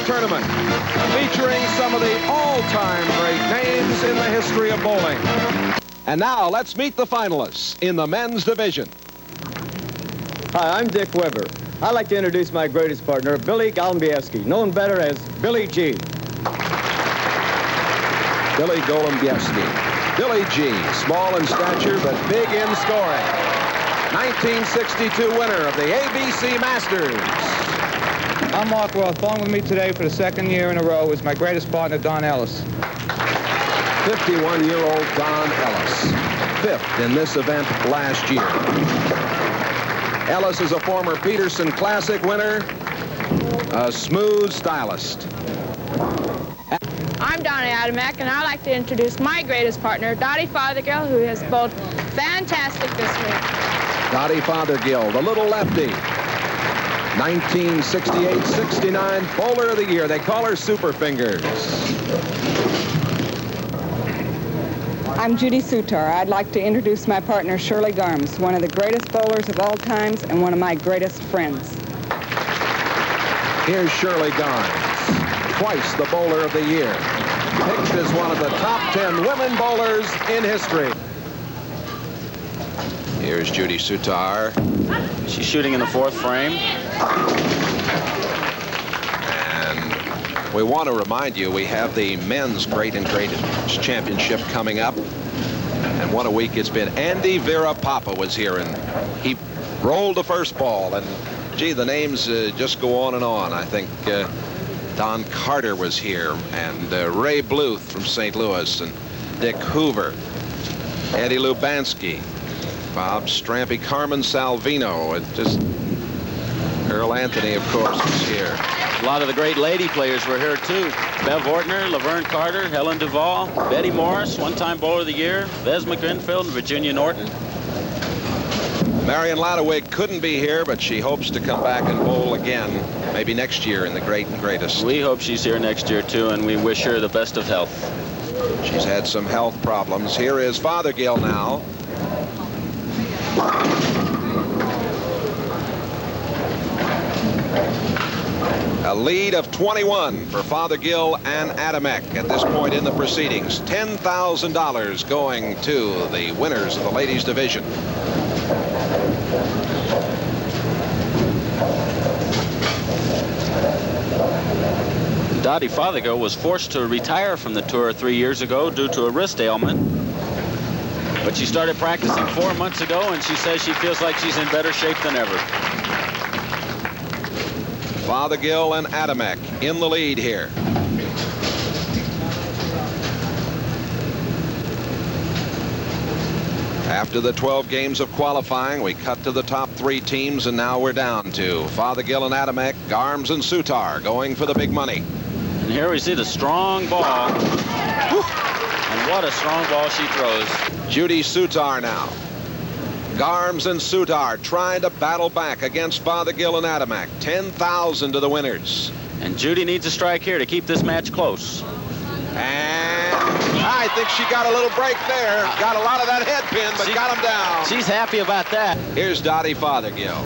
tournament featuring some of the all-time great names in the history of bowling. And now let's meet the finalists in the men's division. Hi, I'm Dick Weber. I'd like to introduce my greatest partner, Billy Golembiewski, known better as Billy G. Billy Golembiewski. Billy G, small in stature but big in scoring. 1962 winner of the ABC Masters. I'm Mark Roth. Bowling with me today for the second year in a row is my greatest partner, Don Ellis. 51-year-old Don Ellis, fifth in this event last year. Ellis is a former Peterson Classic winner, a smooth stylist. I'm Donna Adamek, and I'd like to introduce my greatest partner, Dotty Fothergill, who has bowled fantastic this week. Dotty Fothergill, the little lefty. 1968-69 Bowler of the Year. They call her Super Fingers. I'm Judy Soutar. I'd like to introduce my partner, Shirley Garms, one of the greatest bowlers of all times and one of my greatest friends. Here's Shirley Garms, twice the Bowler of the Year, picked as one of the top 10 women bowlers in history. Here's Judy Soutar. She's shooting in the fourth frame. And we want to remind you, we have the men's Great and Greatest Championship coming up. And what a week it's been. Andy Vera Papa was here, and he rolled the first ball. And, gee, the names just go on and on. I think Don Carter was here, and Ray Bluth from St. Louis, and Dick Hoover, Eddie Lubansky, Bob Strampy, Carmen Salvino, and just Earl Anthony, of course, was here. A lot of the great lady players were here, too. Bev Ortner, Laverne Carter, Helen Duvall, Betty Morris, one-time Bowler of the Year, Ves McGrinfield, and Virginia Norton. Marion Ladowig couldn't be here, but she hopes to come back and bowl again, maybe next year in the Great and Greatest. We hope she's here next year, too, and we wish her the best of health. She's had some health problems. Here is Fothergill now. A lead of 21 for Fothergill and Adamek at this point in the proceedings. $10,000 going to the winners of the ladies division. Dotty Fothergill was forced to retire from the tour 3 years ago due to a wrist ailment. But she started practicing 4 months ago, and she says she feels like she's in better shape than ever. Fothergill and Adamek in the lead here. After the 12 games of qualifying, we cut to the top 3 teams, and now we're down to Fothergill and Adamek, Garms and Soutar going for the big money. And here we see the strong ball. Whew. And what a strong ball she throws. Judy Soutar now. Garms and Soutar trying to battle back against Fothergill and Adamek. 10,000 to the winners. And Judy needs a strike here to keep this match close. And I think she got a little break there. Got a lot of that head pin, but got him down. She's happy about that. Here's Dotty Fothergill.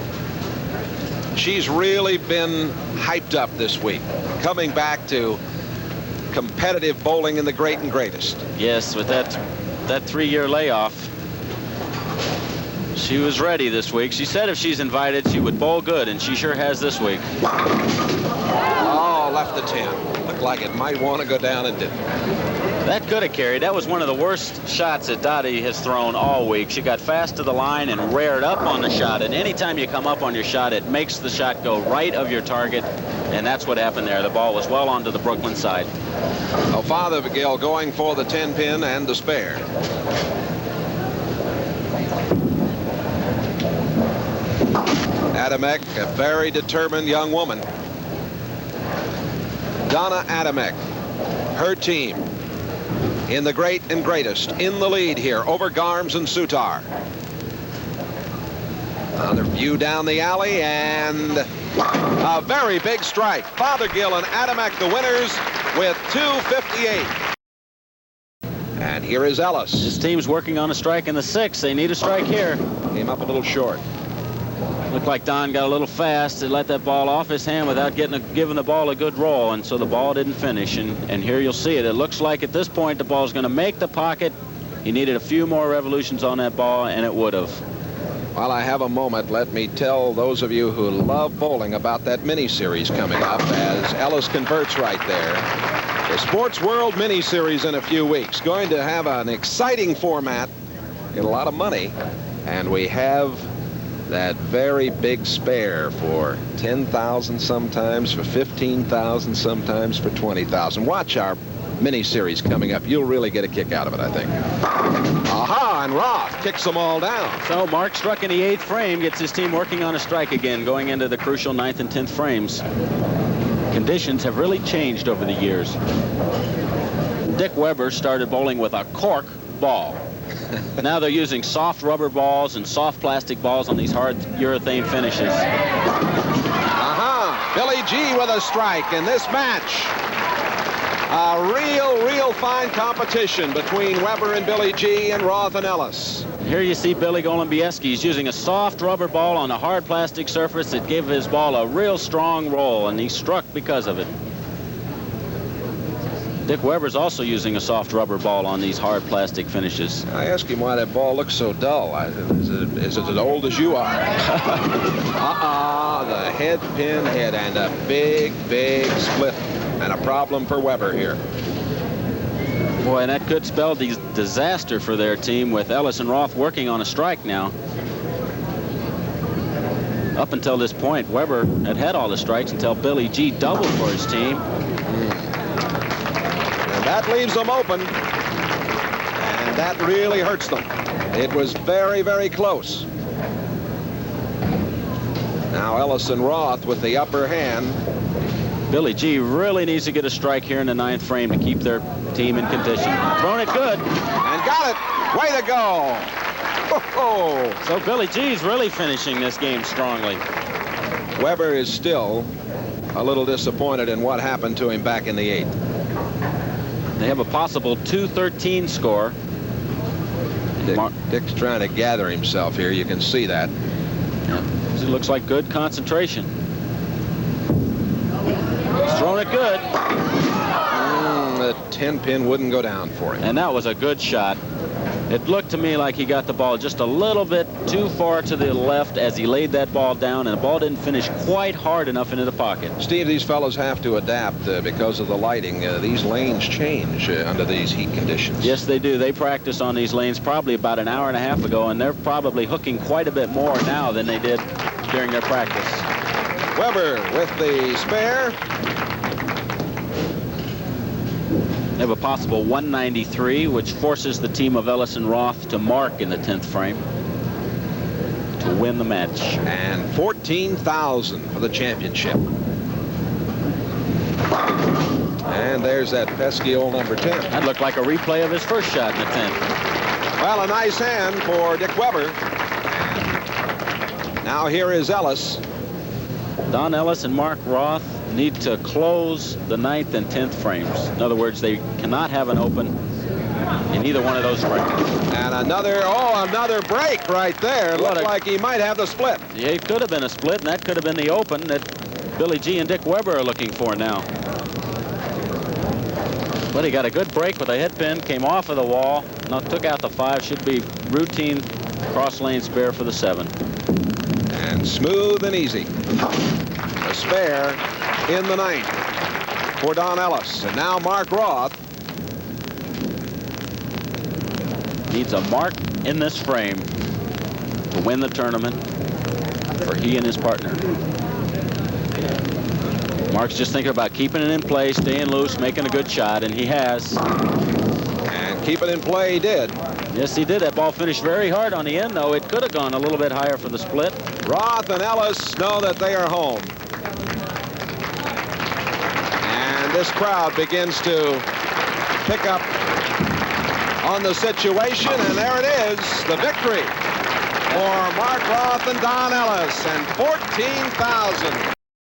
She's really been hyped up this week, coming back to competitive bowling in the Great and Greatest. Yes, with that 3-year layoff, she was ready this week. She said if she's invited, she would bowl good, and she sure has this week. Oh, left the 10. Looked like it might want to go down and didn't. That could have carried. That was one of the worst shots that Dotty has thrown all week. She got fast to the line and reared up on the shot. And anytime you come up on your shot, it makes the shot go right of your target. And that's what happened there. The ball was well onto the Brooklyn side. Oh, Fothergill going for the 10 pin and the spare. Adamek, a very determined young woman. Donna Adamek, her team in the Great and Greatest, in the lead here over Garms and Soutar. Another view down the alley, and a very big strike. Fothergill and Adamek, the winners, with 258. And here is Ellis. This team's working on a strike in the 6th. They need a strike here. Came up a little short. Looked like Don got a little fast to let that ball off his hand without giving the ball a good roll, and so the ball didn't finish. And here you'll see it. It looks like at this point the ball's going to make the pocket. He needed a few more revolutions on that ball, and it would have. While I have a moment, let me tell those of you who love bowling about that mini-series coming up as Ellis converts right there. The Sports World mini-series in a few weeks. Going to have an exciting format, get a lot of money, and we have that very big spare for 10,000 sometimes, for 15,000 sometimes, for 20,000. Watch our mini-series coming up. You'll really get a kick out of it, I think. Aha, and Roth kicks them all down. So Mark struck in the 8th frame, gets his team working on a strike again, going into the crucial 9th and 10th frames. Conditions have really changed over the years. Dick Weber started bowling with a cork ball. Now they're using soft rubber balls and soft plastic balls on these hard urethane finishes. Aha, Billy G with a strike in this match. A real fine competition between Weber and Billy G and Roth and Ellis. Here you see Billy Golembiewski. He's using a soft rubber ball on a hard plastic surface that gave his ball a real strong roll, and he struck because of it. Dick Weber's also using a soft rubber ball on these hard plastic finishes. I asked him why that ball looks so dull. Is it as old as you are? The head pin hit and a big split. And a problem for Weber here. Boy, and that could spell disaster for their team with Ellis and Roth working on a strike now. Up until this point, Weber had all the strikes until Billy G doubled for his team. And that leaves them open. And that really hurts them. It was very close. Now Ellis and Roth with the upper hand. Billy G really needs to get a strike here in the 9th frame to keep their team in condition. Thrown it good. And got it. Way to go. Oh. So Billy G's really finishing this game strongly. Weber is still a little disappointed in what happened to him back in the 8th. They have a possible 213 score. Dick's trying to gather himself here. You can see that. Yeah. It looks like good concentration. He's thrown it good. The 10-pin wouldn't go down for him. And that was a good shot. It looked to me like he got the ball just a little bit too far to the left as he laid that ball down, and the ball didn't finish quite hard enough into the pocket. Steve, these fellows have to adapt because of the lighting. These lanes change under these heat conditions. Yes, they do. They practiced on these lanes probably about an hour and a half ago, and they're probably hooking quite a bit more now than they did during their practice. Weber with the spare. They have a possible 193, which forces the team of Ellis and Roth to mark in the 10th frame to win the match. And 14,000 for the championship. And there's that pesky old number 10. That looked like a replay of his first shot in the 10th. Well, a nice hand for Dick Weber. Now here is Ellis. Don Ellis and Mark Roth need to close the 9th and 10th frames. In other words, they cannot have an open in either one of those frames. And another break right there. Looked like he might have the split. Yeah, it could have been a split, and that could have been the open that Billy G and Dick Weber are looking for now. But he got a good break with a head pin, came off of the wall, now took out the 5, should be routine cross lane spare for the 7. And smooth and easy. A spare in the 9th for Don Ellis. And now Mark Roth needs a mark in this frame to win the tournament for he and his partner. Mark's just thinking about keeping it in play, staying loose, making a good shot, and he has. And keep it in play he did. Yes, he did. That ball finished very hard on the end, though. It could have gone a little bit higher for the split. Roth and Ellis know that they are home. And this crowd begins to pick up on the situation, and there it is, the victory for Mark Roth and Don Ellis, and 14,000